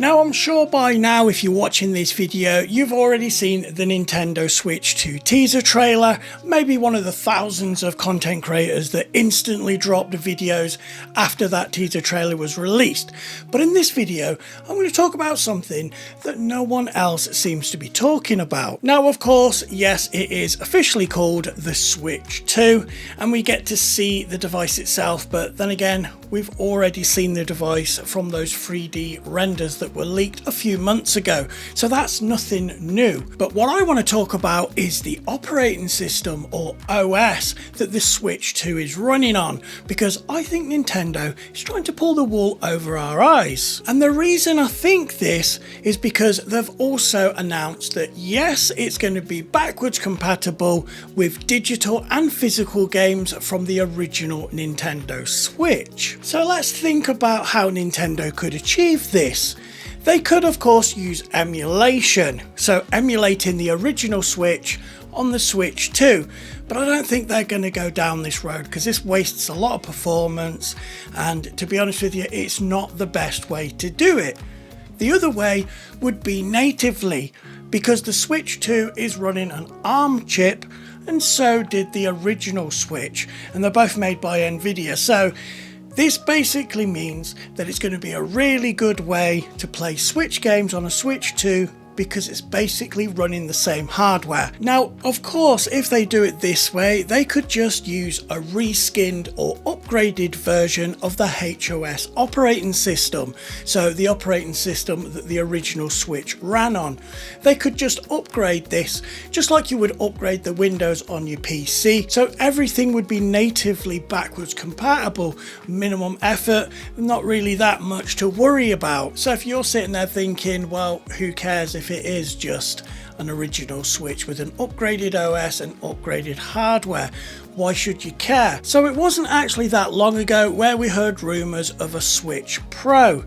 Now I'm sure by now if you're watching this video you've already seen the Nintendo Switch 2 teaser trailer, maybe one of the thousands of content creators that instantly dropped videos after that teaser trailer was released. But in this video I'm going to talk about something that no one else seems to be talking about. Now of course, yes, it is officially called the Switch 2 and we get to see the device itself, but then again we've already seen the device from those 3D renders that were leaked a few months ago, so that's nothing new. But what I want to talk about is the operating system, or OS, that the Switch 2 is running on, because I think Nintendo is trying to pull the wool over our eyes. And the reason I think this is because they've also announced that yes, it's going to be backwards compatible with digital and physical games from the original Nintendo Switch. So let's think about how Nintendo could achieve this. They could of course use emulation, so emulating the original Switch on the Switch 2, but I don't think they're going to go down this road because this wastes a lot of performance, and to be honest with you, it's not the best way to do it. The other way would be natively, because the Switch 2 is running an ARM chip and so did the original Switch, and they're both made by Nvidia, so this basically means that it's going to be a really good way to play Switch games on a Switch 2 because it's basically running the same hardware. Now, of course, if they do it this way, they could just use a reskinned or upgraded version of the HOS operating system. So the operating system that the original Switch ran on. They could just upgrade this, just like you would upgrade the Windows on your PC. So everything would be natively backwards compatible, minimum effort, not really that much to worry about. So if you're sitting there thinking, well, who cares if it is just an original Switch with an upgraded OS and upgraded hardware, why should you care? So it wasn't actually that long ago where we heard rumours of a Switch Pro.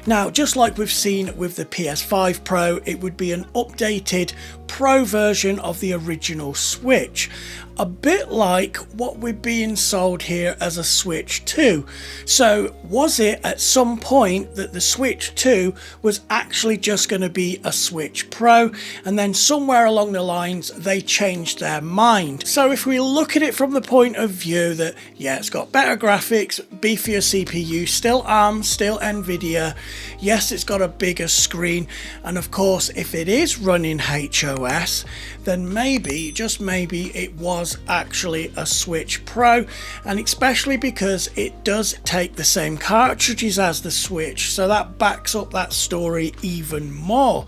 Now, just like we've seen with the PS5 Pro, it would be an updated Pro version of the original Switch. A bit like what we're being sold here as a Switch 2. So was it at some point that the Switch 2 was actually just going to be a Switch Pro, and then somewhere along the lines they changed their mind? So if we look at it from the point of view that, yeah, it's got better graphics, beefier CPU, still ARM, still Nvidia, yes, it's got a bigger screen, and of course if it is running HOS, then maybe, just maybe, it was actually a Switch Pro, and especially because it does take the same cartridges as the Switch, so that backs up that story even more.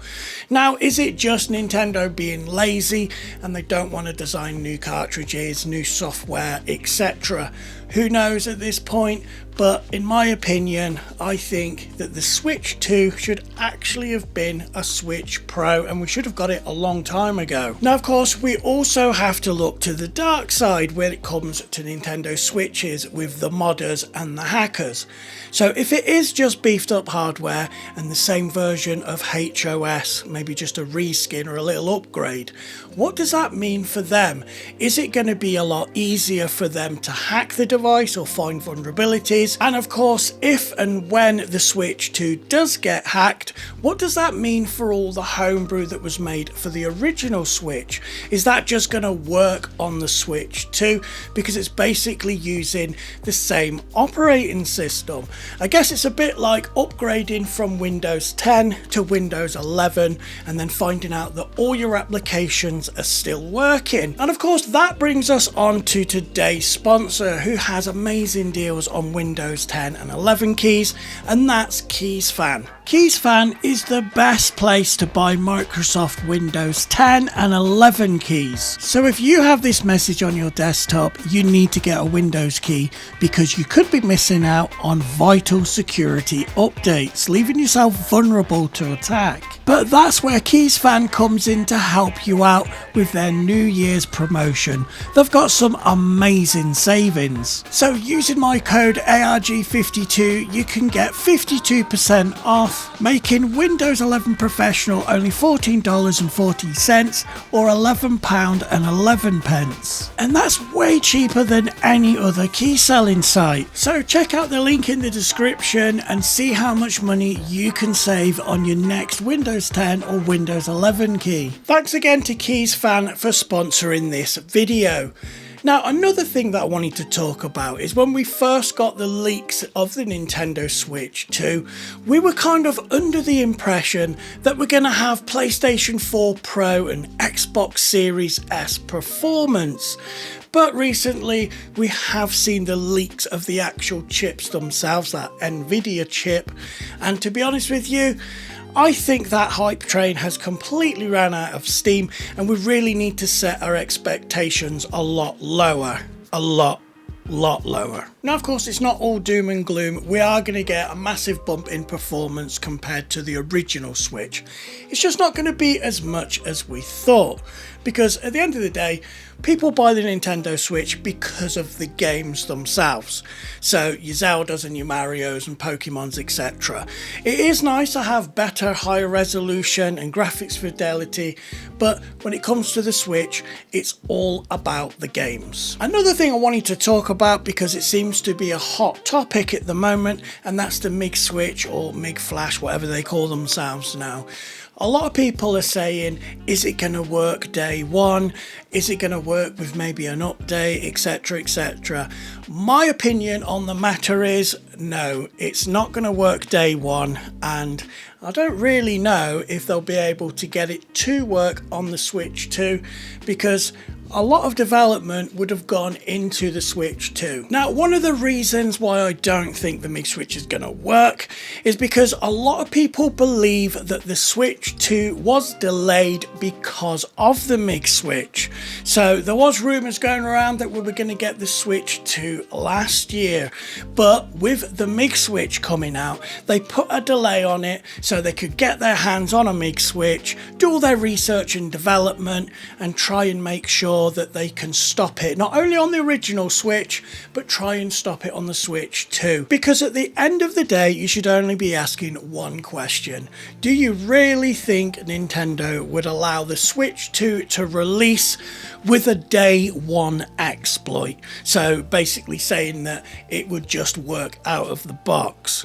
Now, is it just Nintendo being lazy and they don't want to design new cartridges, new software, etc.? Who knows at this point, but in my opinion, I think that the Switch 2 should actually have been a Switch Pro, and we should have got it a long time ago. Now, of course, we also have to look to the dark side when it comes to Nintendo Switches with the modders and the hackers. So if it is just beefed up hardware and the same version of HOS, maybe just a reskin or a little upgrade, what does that mean for them? Is it going to be a lot easier for them to hack the device or find vulnerabilities? And of course, if and when the Switch 2 does get hacked, what does that mean for all the homebrew that was made for the original Switch? Is that just going to work on the Switch 2 because it's basically using the same operating system? I guess it's a bit like upgrading from Windows 10 to Windows 11 and then finding out that all your applications are still working. And of course, that brings us on to today's sponsor, who has amazing deals on Windows 10 and 11 keys, and that's KEYSFAN. KEYSFAN is the best place to buy Microsoft Windows 10 and 11 keys. So if you have this message on your desktop, you need to get a Windows key because you could be missing out on vital security updates, leaving yourself vulnerable to attack. But that's where KEYSFAN comes in to help you out with their New Year's promotion. They've got some amazing savings. So using my code ARG52, you can get 52% off off, making Windows 11 Professional only $14.40 or £11.11. And that's way cheaper than any other key selling site. So check out the link in the description and see how much money you can save on your next Windows 10 or Windows 11 key. Thanks again to KEYSFAN for sponsoring this video. Now, another thing that I wanted to talk about is when we first got the leaks of the Nintendo Switch 2, we were kind of under the impression that we're going to have PlayStation 4 Pro and Xbox Series S performance. But recently, we have seen the leaks of the actual chips themselves, that Nvidia chip, and to be honest with you, I think that hype train has completely ran out of steam and we really need to set our expectations a lot lower. A lot lower. Now, of course, it's not all doom and gloom. We are going to get a massive bump in performance compared to the original Switch. It's just not going to be as much as we thought, because at the end of the day, people buy the Nintendo Switch because of the games themselves. So your Zeldas and your Marios and Pokemons, etc. It is nice to have better, higher resolution and graphics fidelity, but when it comes to the Switch, it's all about the games. Another thing I wanted to talk about, because it seems to be a hot topic at the moment, and that's the MIG Switch or MIG Flash, whatever they call themselves now. A lot of people are saying, is it going to work day one? Is it going to work with maybe an update, etc, etc. My opinion on the matter is no, it's not going to work day one, and I don't really know if they'll be able to get it to work on the Switch 2, because a lot of development would have gone into the Switch 2. Now, one of the reasons why I don't think the MIG Switch is going to work is because a lot of people believe that the Switch 2 was delayed because of the MIG Switch. So there was rumours going around that we were going to get the Switch 2 last year, but with the MIG Switch coming out, they put a delay on it so they could get their hands on a MIG Switch, do all their research and development, and try and make sure that they can stop it, not only on the original Switch, but try and stop it on the Switch 2. Because at the end of the day, you should only be asking one question. Do you really think Nintendo would allow the Switch 2 to release with a day one exploit? So basically saying that it would just work out of the box.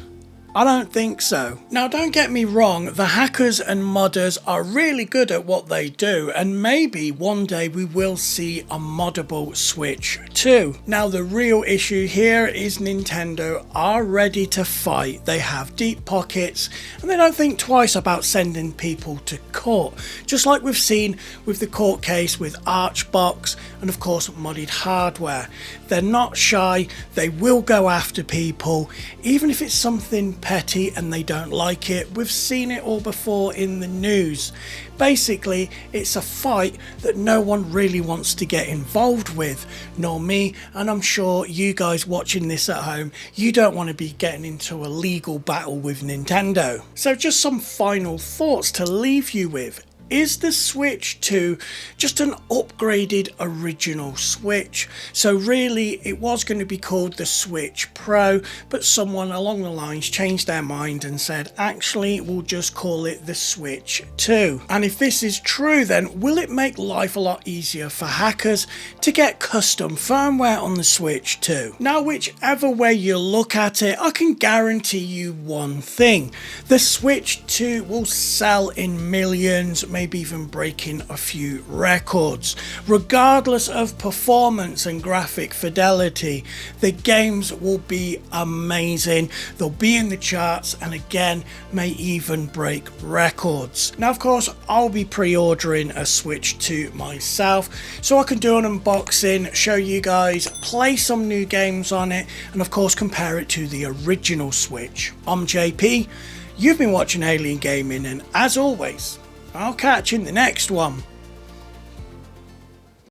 I don't think so. Now, don't get me wrong, the hackers and modders are really good at what they do, and maybe one day we will see a moddable Switch 2. Now, the real issue here is Nintendo are ready to fight. They have deep pockets and they don't think twice about sending people to court, just like we've seen with the court case with Archbox and of course modded hardware. They're not shy, they will go after people, even if it's something petty and they don't like it. We've seen it all before in the news. Basically, it's a fight that no one really wants to get involved with, nor me, and I'm sure you guys watching this at home, you don't want to be getting into a legal battle with Nintendo. So just some final thoughts to leave you with. Is the Switch 2 just an upgraded original Switch? So really it was going to be called the Switch Pro, but someone along the lines changed their mind and said actually we'll just call it the Switch 2. And if this is true, then will it make life a lot easier for hackers to get custom firmware on the Switch 2? Now, whichever way you look at it, I can guarantee you one thing: the Switch 2 will sell in millions, maybe even breaking a few records. Regardless of performance and graphic fidelity, the games will be amazing. They'll be in the charts and again may even break records. Now, of course, I'll be pre-ordering a Switch 2 myself so I can do an unboxing, show you guys, play some new games on it, and of course compare it to the original Switch. I'm JP, you've been watching Alien Gaming, and as always, I'll catch you in the next one.